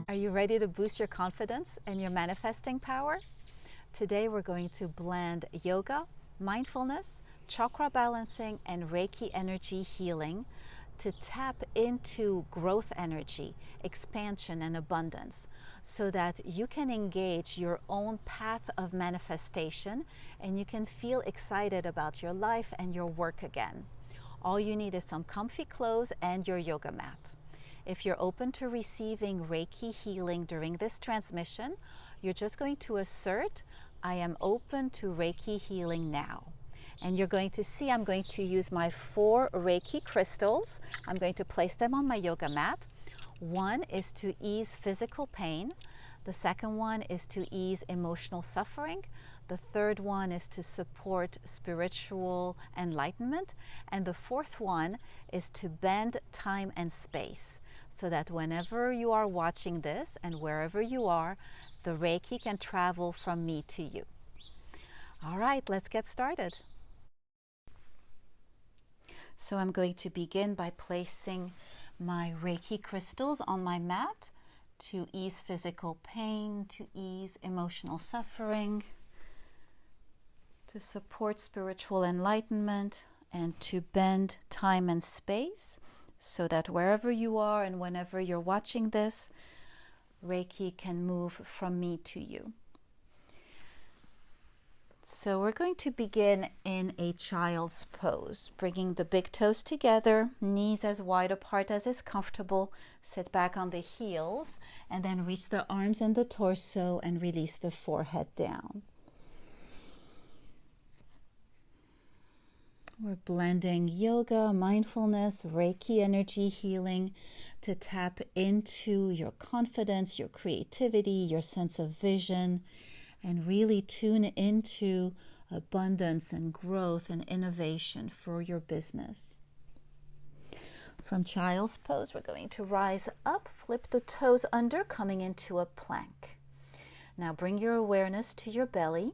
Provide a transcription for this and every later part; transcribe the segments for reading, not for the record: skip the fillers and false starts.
Are you ready to boost your confidence and your manifesting power? Today we're going to blend yoga, mindfulness, chakra balancing, and Reiki energy healing to tap into growth energy, expansion, and abundance so that you can engage your own path of manifestation and you can feel excited about your life and your work again. All you need is some comfy clothes and your yoga mat. If you're open to receiving Reiki healing during this transmission, you're just going to assert, I am open to Reiki healing now. And you're going to see I'm going to use my 4 Reiki crystals. I'm going to place them on my yoga mat. One is to ease physical pain. The second one is to ease emotional suffering. The third one is to support spiritual enlightenment. And the fourth one is to bend time and space so that whenever you are watching this and wherever you are, the Reiki can travel from me to you. All right, let's get started. So I'm going to begin by placing my Reiki crystals on my mat to ease physical pain, to ease emotional suffering, to support spiritual enlightenment, and to bend time and space so that wherever you are and whenever you're watching this, Reiki can move from me to you. So we're going to begin in a child's pose, bringing the big toes together, knees as wide apart as is comfortable. Sit back on the heels and then reach the arms and the torso and release the forehead down. We're blending yoga, mindfulness, Reiki energy healing to tap into your confidence, your creativity, your sense of vision, and really tune into abundance and growth and innovation for your business. From child's pose, we're going to rise up, flip the toes under, coming into a plank. Now bring your awareness to your belly,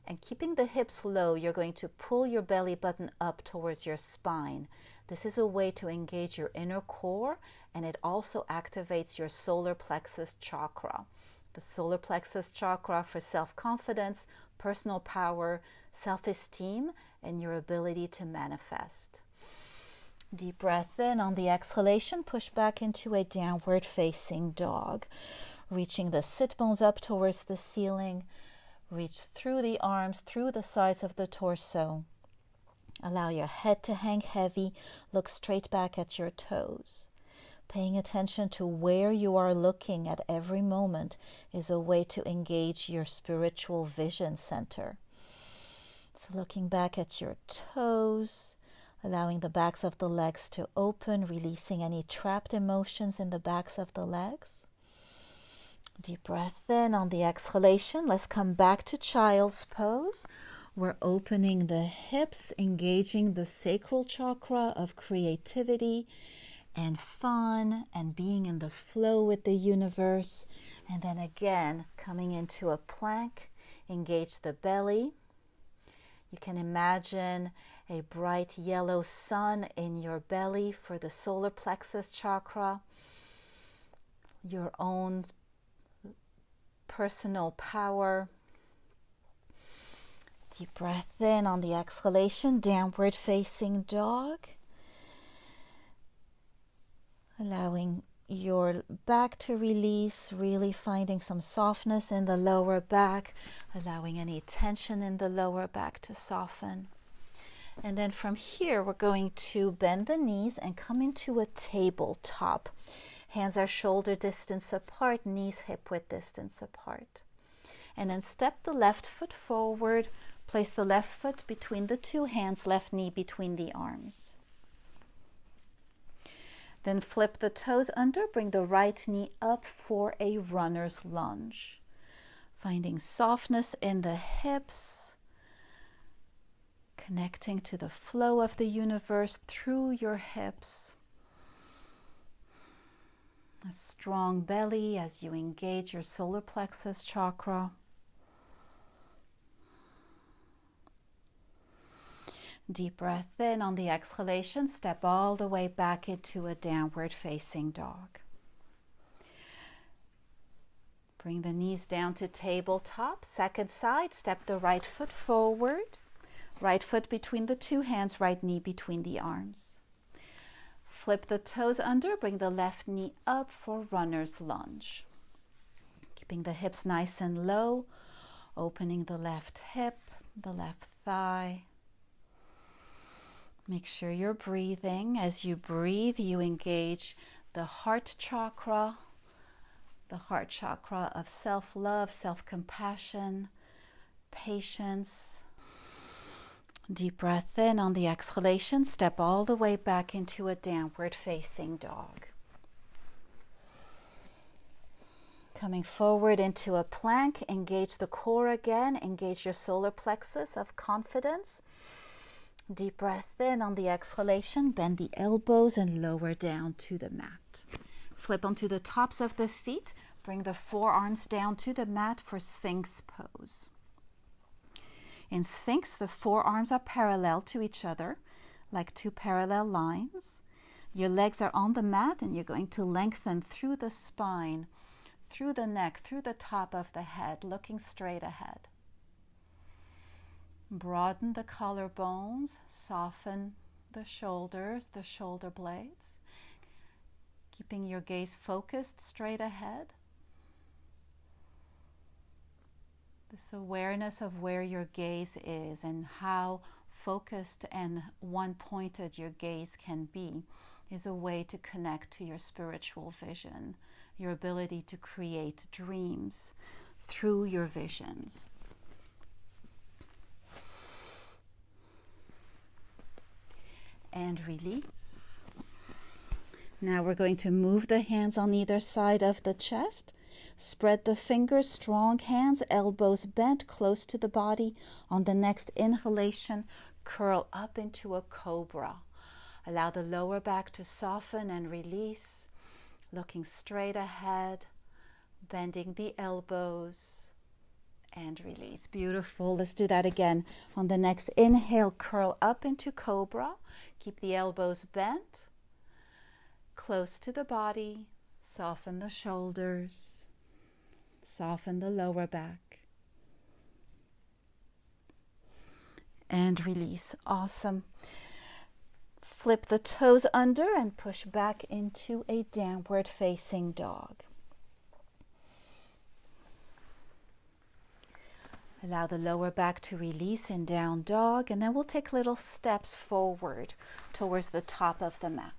and keeping the hips low, you're going to pull your belly button up towards your spine. This is a way to engage your inner core, and it also activates your solar plexus chakra. The solar plexus chakra for self-confidence, personal power, self-esteem, and your ability to manifest. Deep breath in. On the exhalation, push back into a downward facing dog. Reaching the sit bones up towards the ceiling. Reach through the arms, through the sides of the torso. Allow your head to hang heavy. Look straight back at your toes. Paying attention to where you are looking at every moment is a way to engage your spiritual vision center. So looking back at your toes, allowing the backs of the legs to open, releasing any trapped emotions in the backs of the legs. Deep breath in. On the exhalation, let's come back to child's pose. We're opening the hips, engaging the sacral chakra of creativity and fun and being in the flow with the universe. And then again, coming into a plank, engage the belly. You can imagine a bright yellow sun in your belly for the solar plexus chakra, your own personal power. Deep breath in. On the exhalation, downward facing dog. Allowing your back to release, really finding some softness in the lower back, allowing any tension in the lower back to soften. And then from here, we're going to bend the knees and come into a tabletop. Hands are shoulder distance apart, knees hip width distance apart. And then step the left foot forward, place the left foot between the two hands, left knee between the arms. Then flip the toes under, bring the right knee up for a runner's lunge. Finding softness in the hips, connecting to the flow of the universe through your hips. A strong belly as you engage your solar plexus chakra. Deep breath in. On the exhalation, step all the way back into a downward facing dog. Bring the knees down to tabletop. Second side, step the right foot forward. Right foot between the two hands, right knee between the arms. Flip the toes under, bring the left knee up for runner's lunge. Keeping the hips nice and low, opening the left hip, the left thigh. Make sure you're breathing. As you breathe, you engage the heart chakra of self-love, self-compassion, patience. Deep breath in. On the exhalation, step all the way back into a downward facing dog. Coming forward into a plank, engage the core again, engage your solar plexus of confidence. Deep breath in. On the exhalation, bend the elbows and lower down to the mat. Flip onto the tops of the feet, bring the forearms down to the mat for Sphinx pose. In Sphinx, the forearms are parallel to each other, like two parallel lines. Your legs are on the mat and you're going to lengthen through the spine, through the neck, through the top of the head, looking straight ahead. Broaden the collarbones, soften the shoulders, the shoulder blades, keeping your gaze focused straight ahead. This awareness of where your gaze is and how focused and one-pointed your gaze can be is a way to connect to your spiritual vision, your ability to create dreams through your visions. And release. Now we're going to move the hands on either side of the chest. Spread the fingers, strong hands, elbows bent close to the body. On the next inhalation, curl up into a cobra. Allow the lower back to soften and release, looking straight ahead, bending the elbows, and release. Beautiful. Let's do that again. On the next inhale, curl up into cobra. Keep the elbows bent, close to the body. Soften the shoulders, soften the lower back, and release. Awesome. Flip the toes under and push back into a downward facing dog. Allow the lower back to release in down dog, and then we'll take little steps forward towards the top of the mat.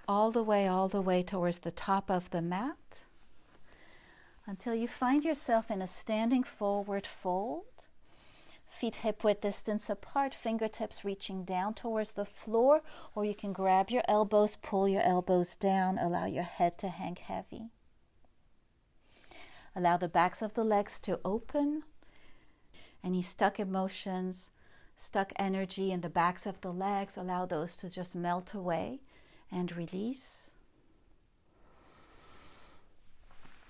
All the way towards the top of the mat until you find yourself in a standing forward fold. Feet hip-width distance apart, fingertips reaching down towards the floor, or you can grab your elbows, pull your elbows down, allow your head to hang heavy. Allow the backs of the legs to open. Any stuck emotions, stuck energy in the backs of the legs, allow those to just melt away and release.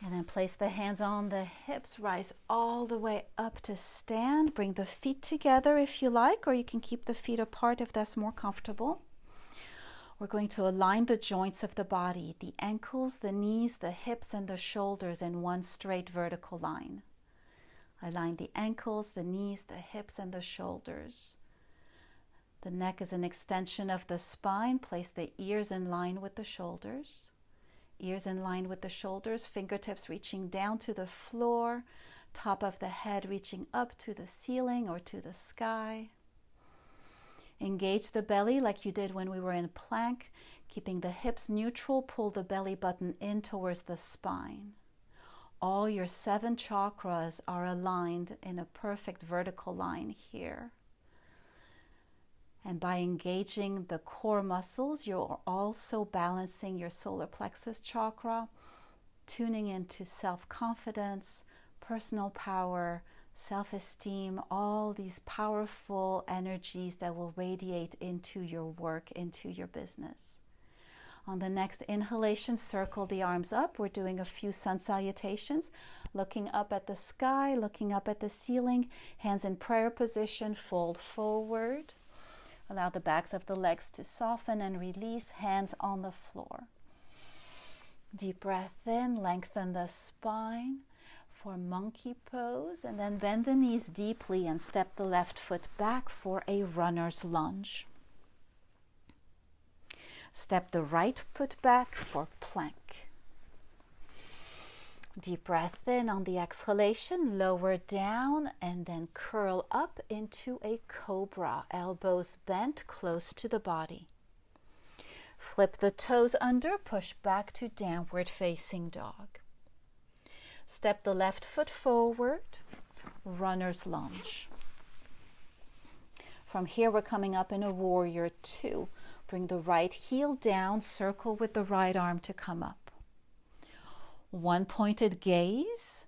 And then place the hands on the hips, rise all the way up to stand. Bring the feet together if you like, or you can keep the feet apart if that's more comfortable. We're going to align the joints of the body, the ankles, the knees, the hips, and the shoulders in one straight vertical line. Align the ankles, the knees, the hips, and the shoulders. The neck is an extension of the spine. Place the ears in line with the shoulders. Ears in line with the shoulders, fingertips reaching down to the floor, top of the head reaching up to the ceiling or to the sky. Engage the belly like you did when we were in plank, keeping the hips neutral. Pull the belly button in towards the spine. All your 7 chakras are aligned in a perfect vertical line here. And by engaging the core muscles, you're also balancing your solar plexus chakra, tuning into self-confidence, personal power, self-esteem, all these powerful energies that will radiate into your work, into your business. On the next inhalation, circle the arms up. We're doing a few sun salutations, looking up at the sky, looking up at the ceiling, hands in prayer position, fold forward. Allow the backs of the legs to soften and release, hands on the floor. Deep breath in, lengthen the spine for monkey pose, and then bend the knees deeply and step the left foot back for a runner's lunge. Step the right foot back for plank. Deep breath in. On the exhalation, lower down and then curl up into a cobra, elbows bent close to the body. Flip the toes under, push back to downward facing dog. Step the left foot forward, runner's lunge. From here, we're coming up in a warrior two. Bring the right heel down, circle with the right arm to come up. One pointed gaze,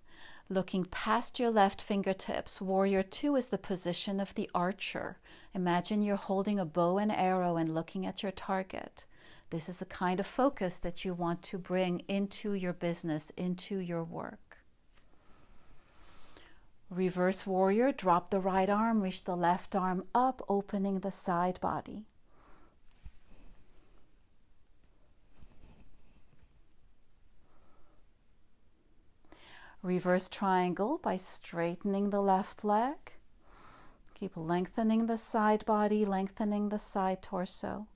looking past your left fingertips. Warrior two is the position of the archer. Imagine you're holding a bow and arrow and looking at your target. This is the kind of focus that you want to bring into your business, into your work. Reverse warrior, drop the right arm, reach the left arm up, opening the side body. Reverse triangle by straightening the left leg. Keep lengthening the side body, lengthening the side torso.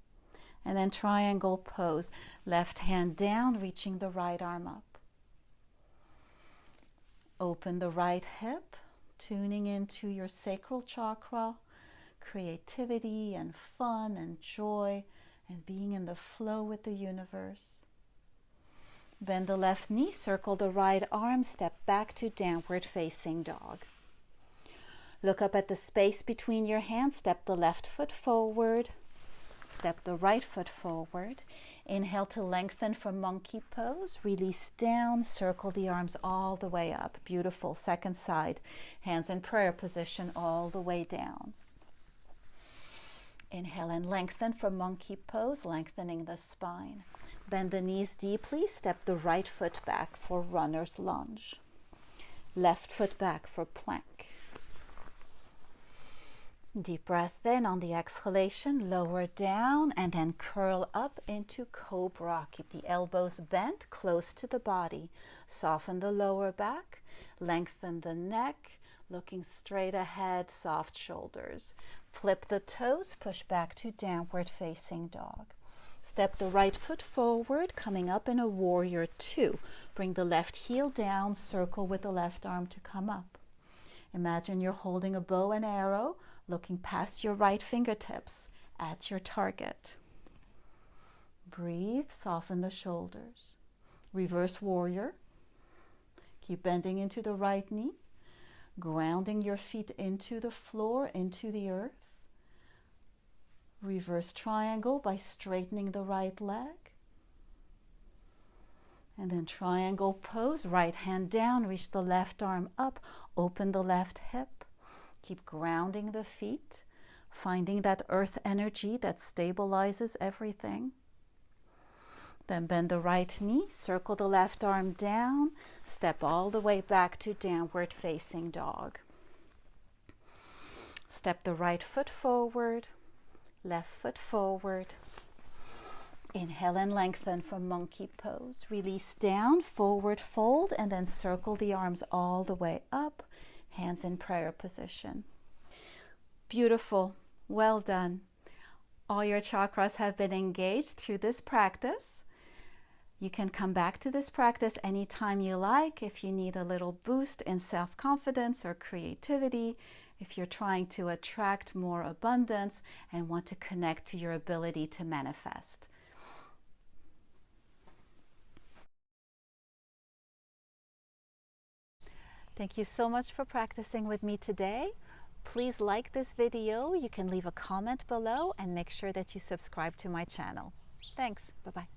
And then triangle pose. Left hand down, reaching the right arm up. Open the right hip, tuning into your sacral chakra, creativity and fun and joy, and being in the flow with the universe. Bend the left knee, circle the right arm, step back to downward facing dog. Look up at the space between your hands, step the left foot forward, step the right foot forward. Inhale to lengthen for monkey pose. Release down, circle the arms all the way up. Beautiful. Second side. Hands in prayer position all the way down. Inhale and lengthen for monkey pose, lengthening the spine. Bend the knees deeply. Step the right foot back for runner's lunge. Left foot back for plank. Deep breath in. On the exhalation, lower down and then curl up into cobra. Keep the elbows bent close to the body. Soften the lower back, lengthen the neck, looking straight ahead, soft shoulders. Flip the toes, push back to downward facing dog. Step the right foot forward, coming up in a warrior two. Bring the left heel down, circle with the left arm to come up. Imagine you're holding a bow and arrow, looking past your right fingertips at your target. Breathe, soften the shoulders. Reverse warrior. Keep bending into the right knee, grounding your feet into the floor, into the earth. Reverse triangle by straightening the right leg. And then triangle pose, right hand down, reach the left arm up, open the left hip. Keep grounding the feet, finding that earth energy that stabilizes everything. Then bend the right knee, circle the left arm down, step all the way back to downward facing dog. Step the right foot forward, left foot forward. Inhale and lengthen for monkey pose. Release down, forward fold, and then circle the arms all the way up. Hands in prayer position. Beautiful. Well done. All your chakras have been engaged through this practice. You can come back to this practice anytime you like if you need a little boost in self-confidence or creativity, if you're trying to attract more abundance and want to connect to your ability to manifest. Thank you so much for practicing with me today. Please like this video. You can leave a comment below and make sure that you subscribe to my channel. Thanks. Bye-bye.